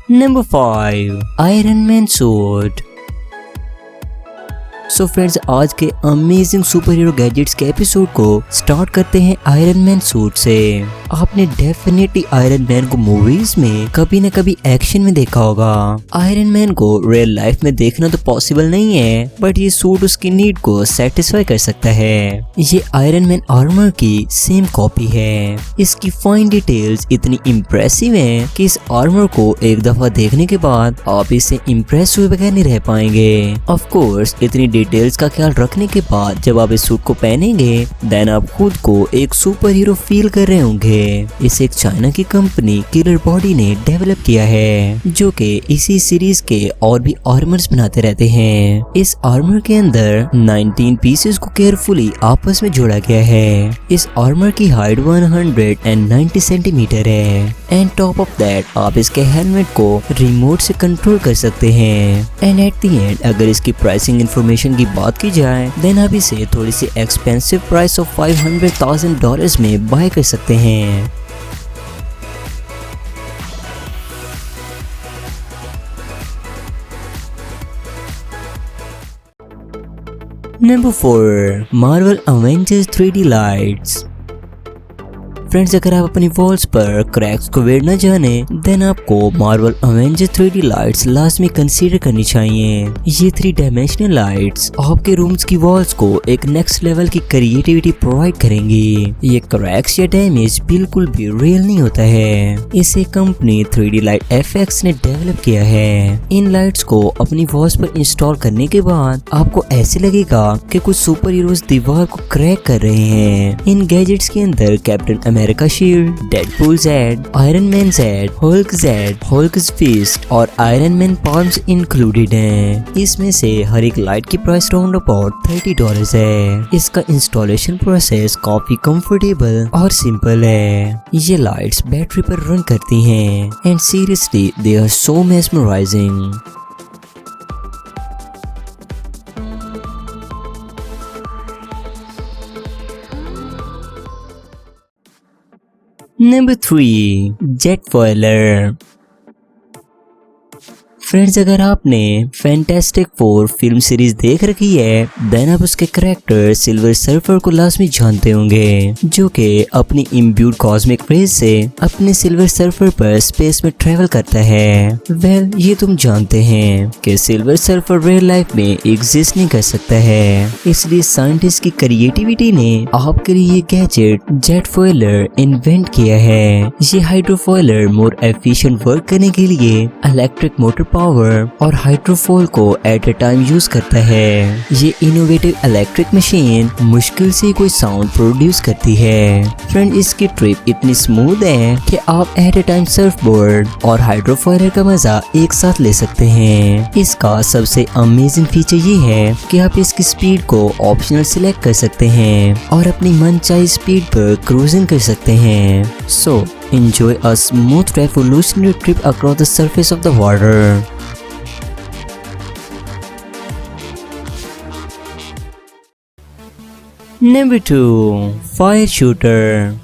Number 5 Iron Man Suit। So friends, आज के amazing super hero gadgets के episode को स्टार्ट करते हैं आयरन मैन सूट से। आपने डेफिनेटली आयरन मैन को मूवीज में कभी न कभी एक्शन में देखा होगा। आयरन मैन को रियल लाइफ में देखना तो पॉसिबल नहीं है, बट ये सूट उसकी नीड को सेटिस्फाई कर सकता है। ये आयरन मैन आर्मर की सेम कॉपी है। इसकी फाइन डिटेल्स इतनी इम्प्रेसिव हैं कि इस आर्मर को एक दफा देखने के बाद आप इससे इम्प्रेस हुए बगैर नहीं रह पाएंगे। ऑफ कोर्स इतनी डिटेल्स का ख्याल रखने के बाद जब आप इस सूट को पहनेंगे देन आप खुद को एक सुपर हीरो फील कर रहे होंगे। इसे एक चाइना की कंपनी किलर बॉडी ने डेवलप किया है, जो कि इसी सीरीज के और भी आर्मर्स बनाते रहते हैं। इस आर्मर के अंदर 19 पीसेस को केयरफुली आपस में जोड़ा गया है। इस आर्मर की हाइट 190 सेंटीमीटर है एंड टॉप ऑफ दैट आप इसके हेलमेट को रिमोट से कंट्रोल कर सकते हैं। एंड एट द एंड अगर इसकी प्राइसिंग इंफॉर्मेशन की बात की जाए देन आप इसे थोड़ी सी एक्सपेंसिव प्राइस ऑफ $500,000 में बाय कर सकते हैं। Number 4 Marvel Avengers 3D Lights। Friends, अगर आप अपनी वॉल्स पर क्रैक्स को वेड़ न जाने देन आपको मार्वल अवेंजर 3D लाइट्स लाजमी कंसीडर करनी चाहिए। ये 3 डायमेंशनल लाइट्स आपके रूम्स की वॉल्स को एक नेक्स्ट लेवल की क्रिएटिविटी प्रोवाइड करेंगी। ये क्रैक्स या डैमेज बिल्कुल भी रियल नहीं होता है। इसे कंपनी 3D लाइट FX ने डेवलप किया है। इन लाइट्स को अपनी वॉल्स पर इंस्टॉल करने के बाद आपको ऐसे लगेगा कि कुछ सुपर हीरोज दीवार को क्रैक कर रहे हैं। इन गैजेट्स के अंदर कैप्टन अमेरिका शील्ड, डेडपूल जेड, आयरन मैन जेड, हल्क फिस्ट और आयरन मैन पाल्म्स इंक्लूडेड हैं। इसमें से हर एक लाइट की प्राइस राउंड अबाउट $30 है। इसका इंस्टॉलेशन प्रोसेस काफी कंफर्टेबल और सिंपल है। ये लाइट्स बैटरी पर रन करती हैं and seriously they are so mesmerising. Number 3 Jetfoiler। Friends, अगर आपने फैंटास्टिक फोर फिल्म सीरीज देख रखी है देन आप उसके कैरेक्टर सिल्वर सर्फर को लाजमी जानते होंगे, जो कि अपनी इम्ब्यूड कॉस्मिक रेज से अपने सिल्वर सर्फर पर स्पेस में ट्रेवल करता है। वेल, ये तुम जानते हैं कि सिल्वर सर्फर रियल लाइफ में एग्जिस्ट नहीं कर सकता है, इसलिए साइंटिस्ट की क्रिएटिविटी ने आपके लिए ये गैजेट जेटफॉइलर इन्वेंट किया है। ये हाइड्रोफॉइलर मोर एफिशिएंट वर्क करने के लिए इलेक्ट्रिक मोटर पावर और हाइड्रोफॉल को एट ए टाइम यूज करता है। ये इनोवेटिव इलेक्ट्रिक मशीन मुश्किल से कोई साउंड प्रोड्यूस करती है। फ्रेंड, इसकी ट्रिप इतनी स्मूथ है कि आप at a time surfboard और हाइड्रोफॉइलर का मजा एक साथ ले सकते हैं। इसका सबसे अमेजिंग फीचर ये है कि आप इसकी स्पीड को ऑप्शनल सिलेक्ट कर सकते हैं और अपनी मनचाही स्पीड पर क्रूजिंग कर सकते हैं। सो enjoy a smooth revolutionary trip across the surface of the water. Number 2 Fire Shooter।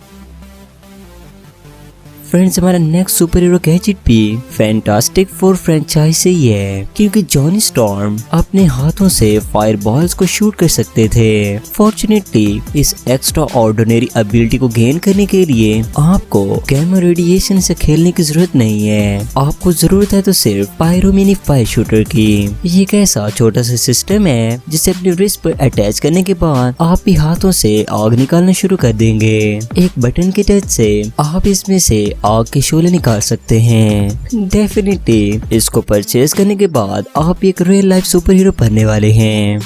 Friends, हमारा नेक्स्ट सुपर हीरो गैजेट भी फैंटास्टिक फोर फ्रेंचाइज से ही है, क्योंकि जॉनी स्टॉर्म अपने हाथों से फायर बॉल्स को शूट कर सकते थे। फॉर्चुनेटली इस एक्स्ट्रा ऑर्डिनरी एबिलिटी को गेन करने के लिए आपको गैमा रेडिएशन से खेलने की जरूरत नहीं है। आपको जरूरत है तो सिर्फ पायरोमिनी फायर शूटर की। ये एक ऐसा छोटा सा सिस्टम है जिसे अपने रिस्ट पर अटैच करने के बाद आप भी हाथों से आग निकालना शुरू कर देंगे। एक बटन के टच से आप इसमें से आग के शोले निकाल सकते हैं। डेफिनेटली इसको परचेज करने के बाद आप एक रियल लाइफ सुपर हीरो बनने वाले हैं।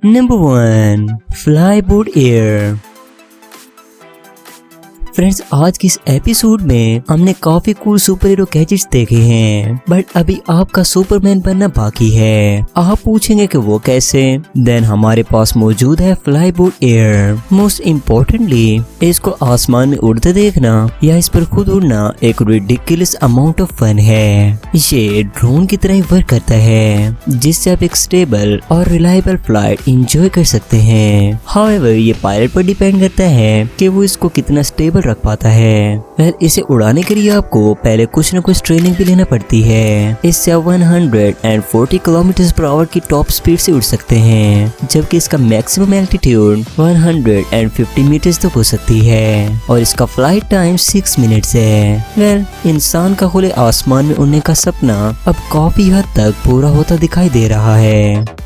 Number 1 Flyboard Air। फ्रेंड्स, आज की इस एपिसोड में हमने काफी कूल सुपर हीरो गैजेट्स देखे हैं, बट अभी आपका सुपरमैन बनना बाकी है। आप पूछेंगे कि वो कैसे? देन हमारे पास मौजूद है fly boat air. Most importantly, इसको आसमान में उड़ते देखना या इस पर खुद उड़ना एक रिडिकुलस अमाउंट ऑफ फन है। ये ड्रोन की तरह ही वर्क करता है, जिससे आप एक स्टेबल और रिलायबल फ्लाइट एंजॉय कर सकते हैं। हाउएवर, ये पायलट पर डिपेंड करता है कि वो इसको कितना स्टेबल रख पाता है। वेल, इसे उड़ाने के लिए आपको पहले कुछ न कुछ ट्रेनिंग भी लेना पड़ती है। इससे आप 140 किलोमीटर पर आवर की टॉप स्पीड से उड़ सकते हैं, जबकि इसका मैक्सिमम एल्टीट्यूड 150 मीटर तक हो सकती है और इसका फ्लाइट टाइम 6 मिनट्स है। वेल, इंसान का खुले आसमान में उड़ने का सपना अब काफी हद तक पूरा होता दिखाई दे रहा है।